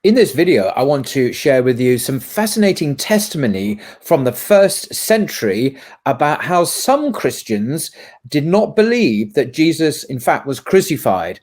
In this video, I want to share with you some fascinating testimony from the first century about how some Christians did not believe that Jesus, in fact, was crucified.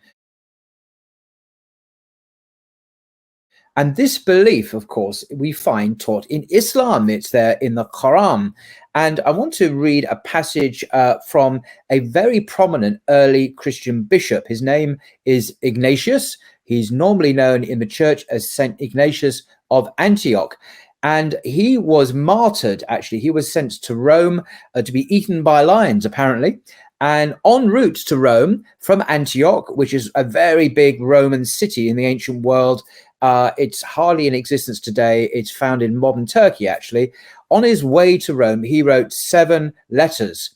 And this belief, of course, we find taught in Islam. It's there in the Qur'an. And I want to read a passage from a very prominent early Christian bishop. His name is Ignatius. He's normally known in the church as Saint Ignatius of Antioch. And he was martyred, actually. He was sent to Rome to be eaten by lions, apparently. And en route to Rome from Antioch, which is a very big Roman city in the ancient world, it's hardly in existence today. It's found in modern Turkey, actually. On his way to Rome, he wrote 7 letters.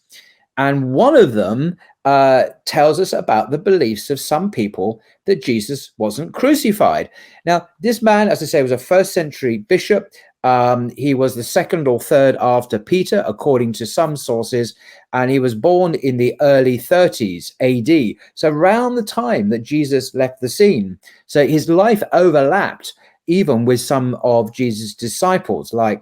And one of them tells us about the beliefs of some people that Jesus wasn't crucified. Now, this man, as I say, was a first century bishop. He was the 2nd or 3rd after Peter, according to some sources, and he was born in the early 30s AD, so around the time that Jesus left the scene. So his life overlapped even with some of Jesus' disciples, like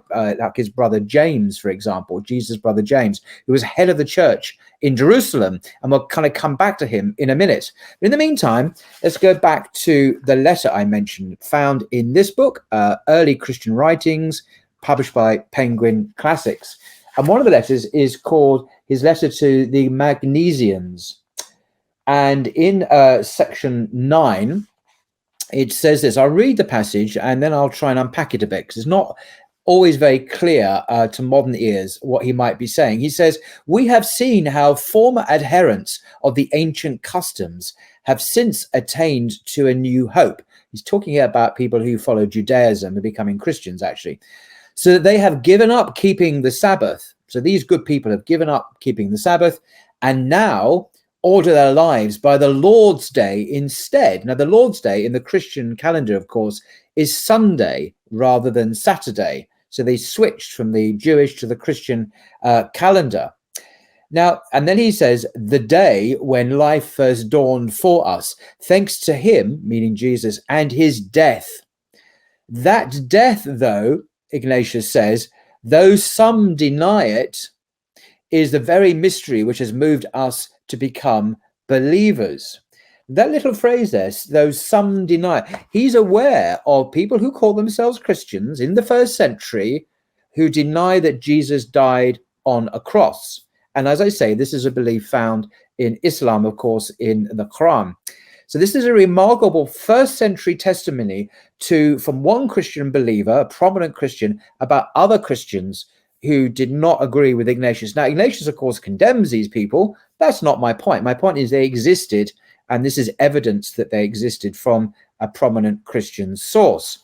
his brother James, for example, Jesus' brother James, who was head of the church in Jerusalem, and we'll kind of come back to him in a minute. But in the meantime, let's go back to the letter I mentioned, found in this book, Early Christian Writings, published by Penguin Classics. And one of the letters is called his letter to the Magnesians. And in section 9, it says this. I'll read the passage and then I'll try and unpack it a bit, because it's not always very clear to modern ears what he might be saying. He says, "We have seen how former adherents of the ancient customs have since attained to a new hope." He's talking here about people who follow Judaism and becoming Christians, actually. "So that they have given up keeping the Sabbath." So these good people have given up keeping the Sabbath and now order their lives by the Lord's Day instead. Now, the Lord's Day in the Christian calendar, of course, is Sunday rather than Saturday. So they switched from the Jewish to the Christian calendar. Now, and then he says, "The day when life first dawned for us, thanks to him," meaning Jesus, "and his death. That death, though," Ignatius says, "though some deny it, is the very mystery which has moved us to become believers." That little phrase there, "though some deny," he's aware of people who call themselves Christians in the first century who deny that Jesus died on a cross. And as I say, this is a belief found in Islam, of course, in the Qur'an. So this is a remarkable first century testimony from one Christian believer, a prominent Christian, about other Christians who did not agree with Ignatius. Now, Ignatius, of course, condemns these people. That's not my point. My point is they existed, and this is evidence that they existed from a prominent Christian source.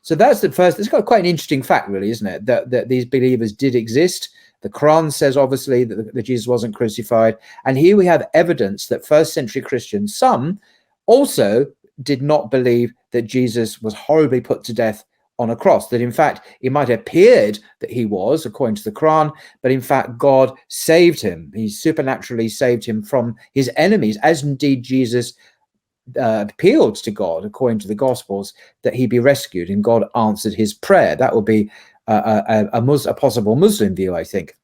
So that's the first. It's got quite an interesting fact, really, isn't it? That these believers did exist. The Quran says, obviously, that Jesus wasn't crucified. And here we have evidence that first century Christians, some also did not believe that Jesus was horribly put to death on a cross, that in fact it might have appeared that he was, according to the Quran, but in fact God saved him. He supernaturally saved him from his enemies, as indeed Jesus appealed to God, according to the Gospels, that he be rescued, and God answered his prayer. That would be a possible Muslim view, I think.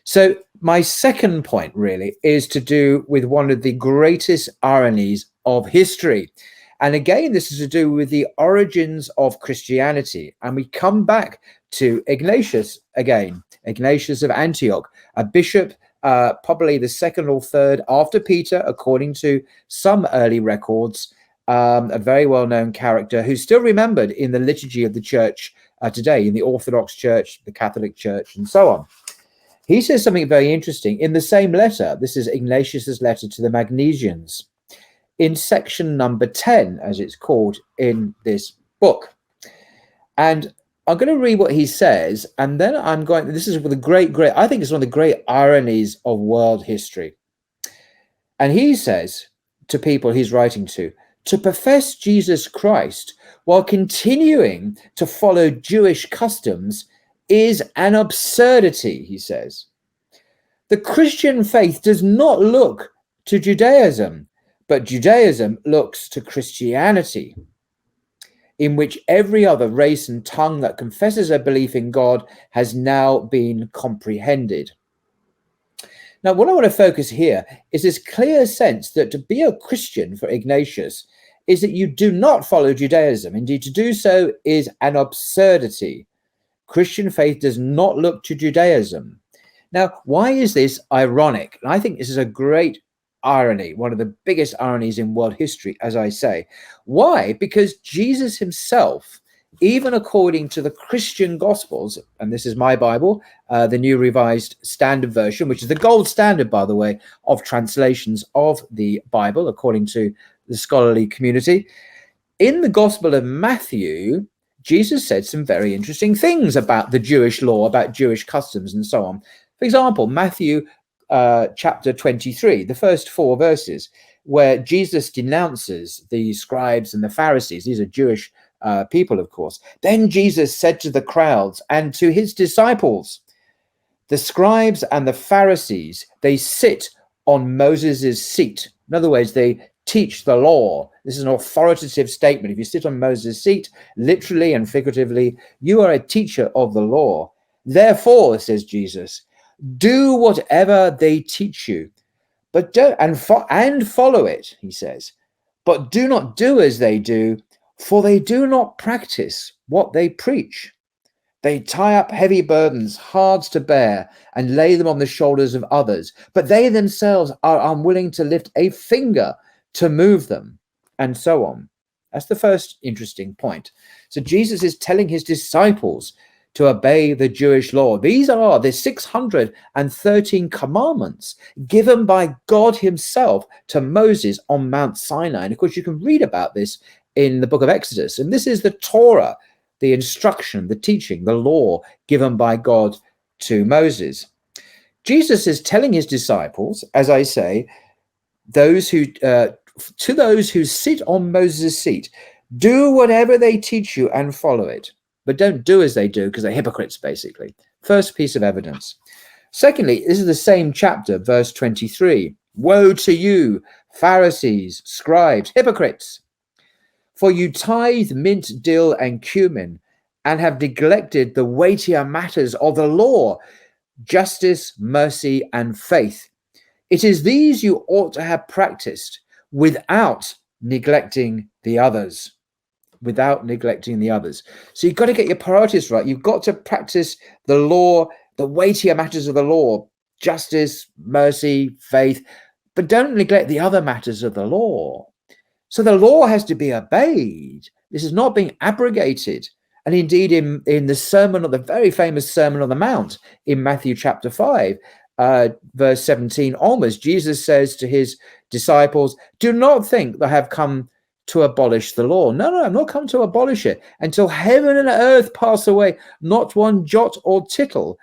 So my second point really is to do with one of the greatest ironies of history. And again, this is to do with the origins of Christianity. And we come back to Ignatius again, Ignatius of Antioch, a bishop, probably the 2nd or 3rd after Peter, according to some early records, a very well-known character who's still remembered in the liturgy of the church today, in the Orthodox Church, the Catholic Church, and so on. He says something very interesting in the same letter. This is Ignatius's letter to the Magnesians, in section number 10, as it's called in this book. And I'm going to read what he says, and then this is the great, I think it's one of the great ironies of world history. And he says to people he's writing to profess Jesus Christ while continuing to follow Jewish customs is an absurdity, he says. The Christian faith does not look to Judaism, but Judaism looks to Christianity. in which every other race and tongue that confesses a belief in God has now been comprehended. Now, what I want to focus here is this clear sense that to be a Christian for Ignatius is that you do not follow Judaism. Indeed, to do so is an absurdity. Christian faith does not look to Judaism. Now, why is this ironic? And I think this is a great irony, one of the biggest ironies in world history, as I say. Why? Because Jesus himself, even according to the Christian Gospels, and this is my Bible, the New Revised Standard Version, which is the gold standard, by the way, of translations of the Bible, according to the scholarly community. In the Gospel of Matthew, Jesus said some very interesting things about the Jewish law, about Jewish customs, and so on. For example, Matthew chapter 23, the first 4 verses, where Jesus denounces the scribes and the Pharisees. These are Jewish people, of course. Then Jesus said to the crowds and to his disciples, the scribes and the Pharisees, they sit on Moses' seat. In other words, they teach the law. This is an authoritative statement. If you sit on Moses' seat, literally and figuratively, you are a teacher of the law. Therefore, says Jesus, do whatever they teach you, but don't and follow it, he says, but do not do as they do, for they do not practice what they preach. They tie up heavy burdens, hard to bear, and lay them on the shoulders of others, but they themselves are unwilling to lift a finger to move them, and so on. That's the first interesting point. So Jesus is telling his disciples to obey the Jewish law. These are the 613 commandments given by God himself to Moses on Mount Sinai. And of course, you can read about this in the book of Exodus. And this is the Torah, the instruction, the teaching, the law given by God to Moses. Jesus is telling his disciples, as I say, those who to those who sit on Moses' seat, do whatever they teach you and follow it. But don't do as they do, because they're hypocrites, basically. First piece of evidence. Secondly, this is the same chapter, verse 23. Woe to you, Pharisees, scribes, hypocrites! For you tithe mint, dill, and cumin, and have neglected the weightier matters of the law, justice, mercy, and faith. It is these you ought to have practiced without neglecting the others. Without neglecting the others. So you've got to get your priorities right. You've got to practice the law, the weightier matters of the law, justice, mercy, faith, but don't neglect the other matters of the law. So the law has to be obeyed. This is not being abrogated. And indeed, in the sermon, the very famous Sermon on the Mount in Matthew chapter 5, verse 17 onwards, Jesus says to his disciples, do not think that I have come to abolish the law. No, I'm not come to abolish it. Until heaven and earth pass away, not one jot or tittle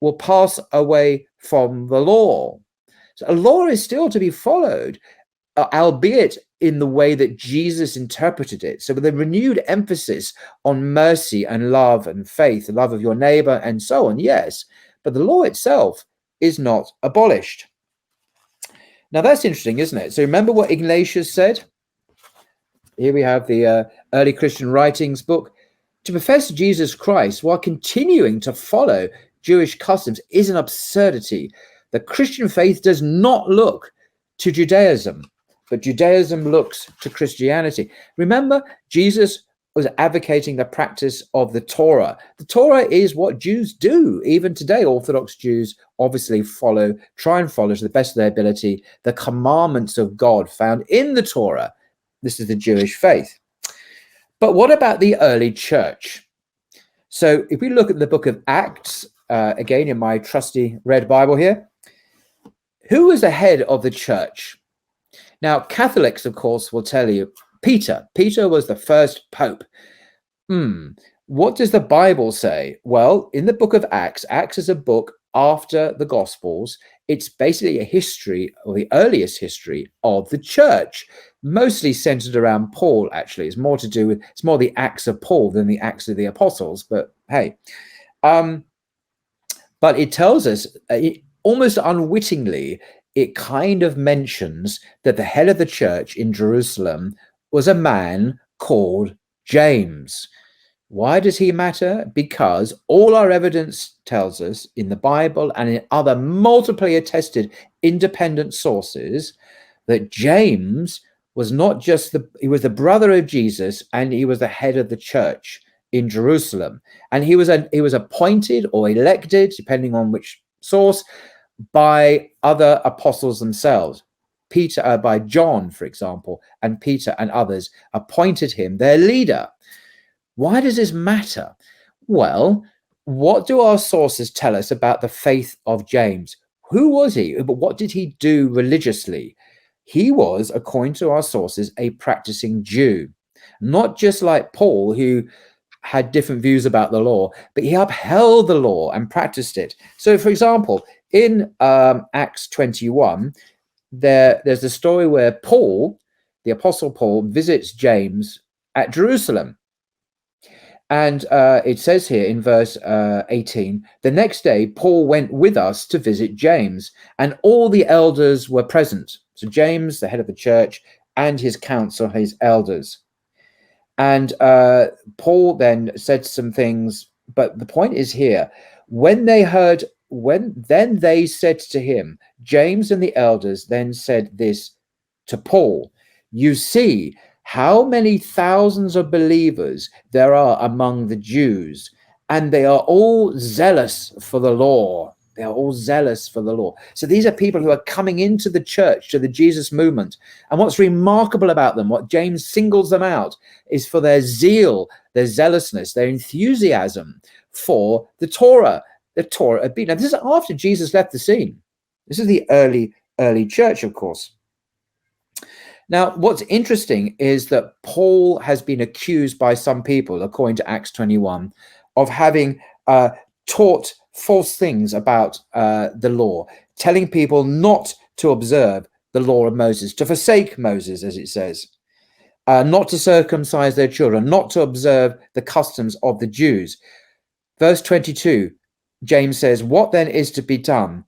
will pass away from the law. So a law is still to be followed, albeit in the way that Jesus interpreted it. So with a renewed emphasis on mercy and love and faith, the love of your neighbor and so on, yes. But the law itself is not abolished. Now that's interesting, isn't it? So remember what Ignatius said? Here we have the early Christian writings book. To profess Jesus Christ while continuing to follow Jewish customs is an absurdity. The Christian faith does not look to Judaism, but Judaism looks to Christianity. Remember, Jesus was advocating the practice of the Torah. The Torah is what Jews do. Even today, Orthodox Jews obviously try and follow to the best of their ability the commandments of God found in the Torah. This is the Jewish faith. But what about the early church? So if we look at the book of Acts, again in my trusty red Bible here, who was the head of the church? Now, Catholics, of course, will tell you Peter. Peter was the first pope. What does the Bible say? Well, in the book of Acts, Acts is a book after the Gospels. It's basically a history, or the earliest history of the church, mostly centered around Paul, actually. It's more the Acts of Paul than the Acts of the Apostles, but hey. But it tells us, almost unwittingly, it kind of mentions that the head of the church in Jerusalem was a man called James. Why does he matter? Because all our evidence tells us in the Bible and in other multiply attested independent sources that James was not just he was the brother of Jesus, and he was the head of the church in Jerusalem. And he was appointed or elected, depending on which source, by other apostles themselves. Peter, by John, for example, and Peter and others appointed him their leader. Why does this matter? Well, what do our sources tell us about the faith of James? Who was he? But what did he do religiously? He was, according to our sources, a practicing Jew, not just like Paul, who had different views about the law, but he upheld the law and practiced it. So, for example, in Acts 21, there's a story where Paul, the Apostle Paul, visits James at Jerusalem. And it says here in verse 18, the next day, Paul went with us to visit James, and all the elders were present. So James, the head of the church, and his council, his elders. And Paul then said some things, but the point is here, then they said to him, James and the elders then said this to Paul, you see how many thousands of believers there are among the Jews, and they are all zealous for the law. They are all zealous for the law. So these are people who are coming into the church, to the Jesus movement. And what's remarkable about them, what James singles them out, is for their zeal, their zealousness, their enthusiasm for the Torah. The Torah. Now, this is after Jesus left the scene. This is the early church, of course. Now, what's interesting is that Paul has been accused by some people, according to Acts 21, of having taught false things about the law, telling people not to observe the law of Moses, to forsake Moses, as it says, not to circumcise their children, not to observe the customs of the Jews. Verse 22, James says, what then is to be done?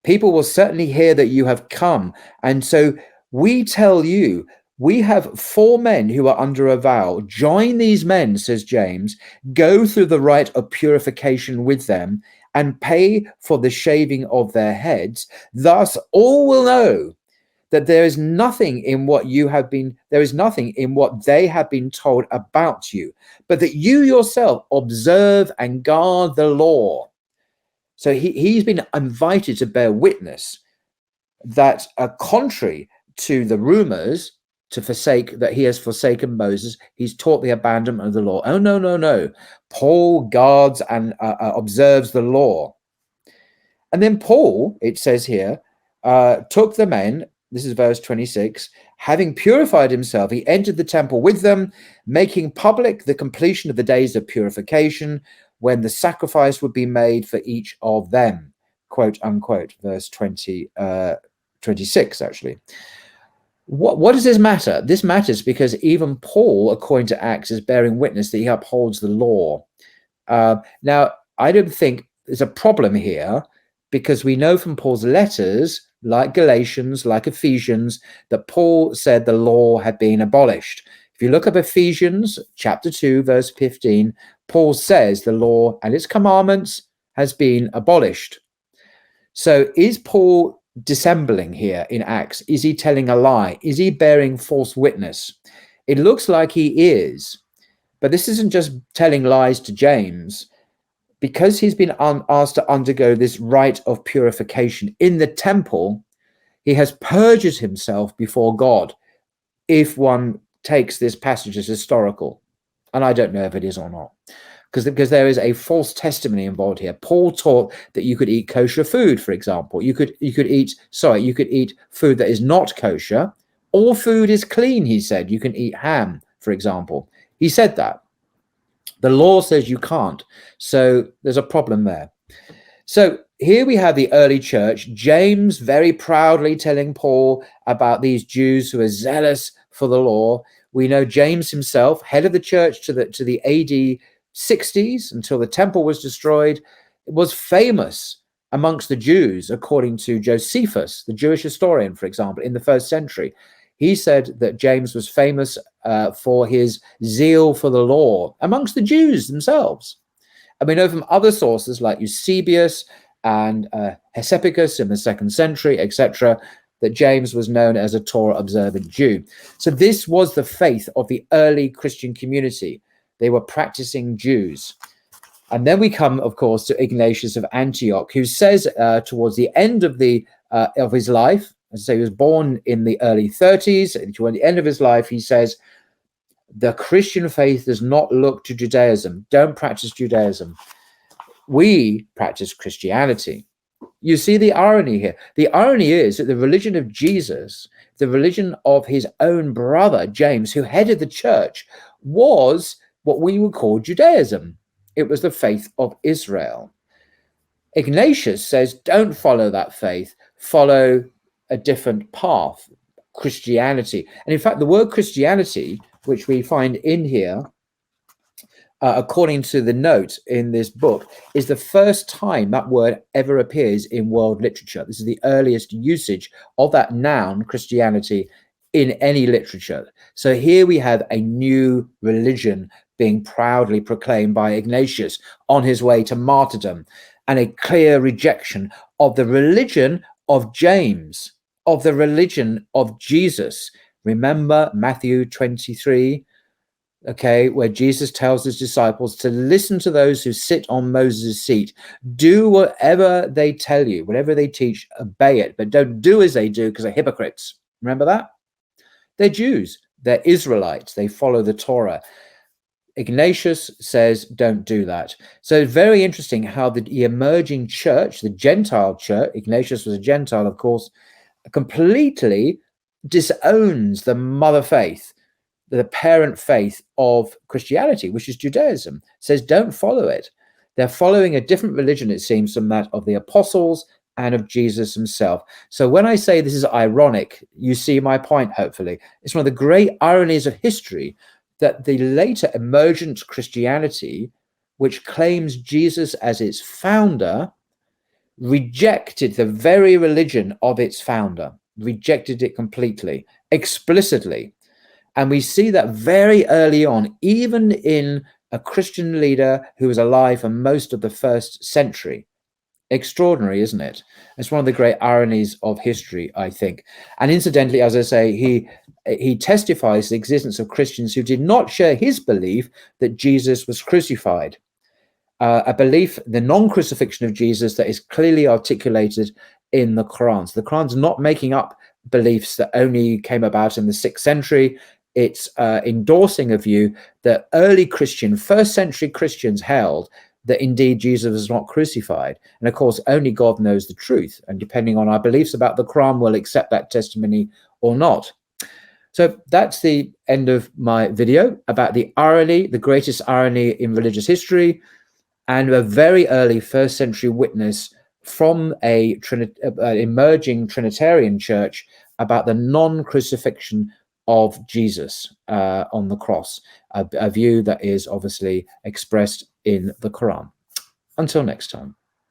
People will certainly hear that you have come, and so we tell you, we have 4 men who are under a vow. Join these men, says James, go through the rite of purification with them and pay for the shaving of their heads. Thus all will know that there is nothing in what they have been told about you, but that you yourself observe and guard the law. So he's been invited to bear witness that, contrary to the rumors that he has forsaken Moses, he's taught the abandonment of the law. Oh, no. Paul guards and observes the law. And then Paul, it says here, took the men, this is verse 26, having purified himself, he entered the temple with them, making public the completion of the days of purification, when the sacrifice would be made for each of them, quote unquote, verse 26, actually. What does this matter? This matters because even Paul, according to Acts, is bearing witness that he upholds the law. Now, I don't think there's a problem here, because we know from Paul's letters, like Galatians, like Ephesians, that Paul said the law had been abolished. If you look up Ephesians chapter 2, verse 15, Paul says the law and its commandments has been abolished. So is Paul dissembling here in Acts? Is he telling a lie? Is he bearing false witness? It looks like he is, but this isn't just telling lies to James, because he's been asked to undergo this rite of purification in the temple. He has perjured himself before God, if one takes this passage as historical, and I don't know if it is or not, because there is a false testimony involved here. Paul taught that you could eat kosher food, for example. You could eat food that is not kosher. All food is clean, he said. You can eat ham, for example. He said that. The law says you can't. So there's a problem there. So here we have the early church, James very proudly telling Paul about these Jews who are zealous for the law. We know James himself, head of the church to the AD 60s, until the temple was destroyed, was famous amongst the Jews, according to Josephus, the Jewish historian, for example, in the 1st century. He said that James was famous for his zeal for the law amongst the Jews themselves. And we know from other sources like Eusebius and Hesepicus in the 2nd century, etc., that James was known as a Torah observant Jew. So this was the faith of the early Christian community. They were practicing Jews. And then we come, of course, to Ignatius of Antioch, who says towards the end of his life, as I say, he was born in the early 30s, and toward the end of his life, he says, the Christian faith does not look to Judaism. Don't practice Judaism. We practice Christianity. You see the irony here. The irony is that the religion of Jesus, the religion of his own brother, James, who headed the church, was what we would call Judaism. It was the faith of Israel. Ignatius says, don't follow that faith, follow a different path, Christianity. And in fact, the word Christianity, which we find in here, according to the note in this book, is the first time that word ever appears in world literature. This is the earliest usage of that noun, Christianity, in any literature. So here we have a new religion being proudly proclaimed by Ignatius on his way to martyrdom, and a clear rejection of the religion of James, of the religion of Jesus. Remember Matthew 23, okay, where Jesus tells his disciples to listen to those who sit on Moses' seat. Do whatever they tell you, whatever they teach, obey it, but don't do as they do, because they're hypocrites. Remember that? They're Jews, they're Israelites, they follow the Torah. Ignatius says, don't do that. So it's very interesting how the emerging church, the Gentile church, Ignatius was a Gentile, of course, completely disowns the mother faith, the parent faith of Christianity, which is Judaism, says don't follow it. They're following a different religion, it seems, from that of the apostles and of Jesus himself. So when I say this is ironic, you see my point, hopefully. It's one of the great ironies of history that the later emergent Christianity, which claims Jesus as its founder, rejected the very religion of its founder, rejected it completely, explicitly. And we see that very early on, even in a Christian leader who was alive for most of the 1st century. Extraordinary, isn't it? It's one of the great ironies of history, I think. And incidentally, as I say, he testifies the existence of Christians who did not share his belief that Jesus was crucified. A belief, the non-crucifixion of Jesus, that is clearly articulated in the Qur'an. So the Qur'an's not making up beliefs that only came about in the 6th century. It's endorsing a view that early Christian, 1st century Christians held, that indeed Jesus was not crucified. And of course, only God knows the truth. And depending on our beliefs about the Quran, we'll accept that testimony or not. So that's the end of my video about the irony, the greatest irony in religious history, and a very early 1st century witness from a emerging Trinitarian church about the non-crucifixion of Jesus on the cross, a view that is obviously expressed in the Quran. Until next time.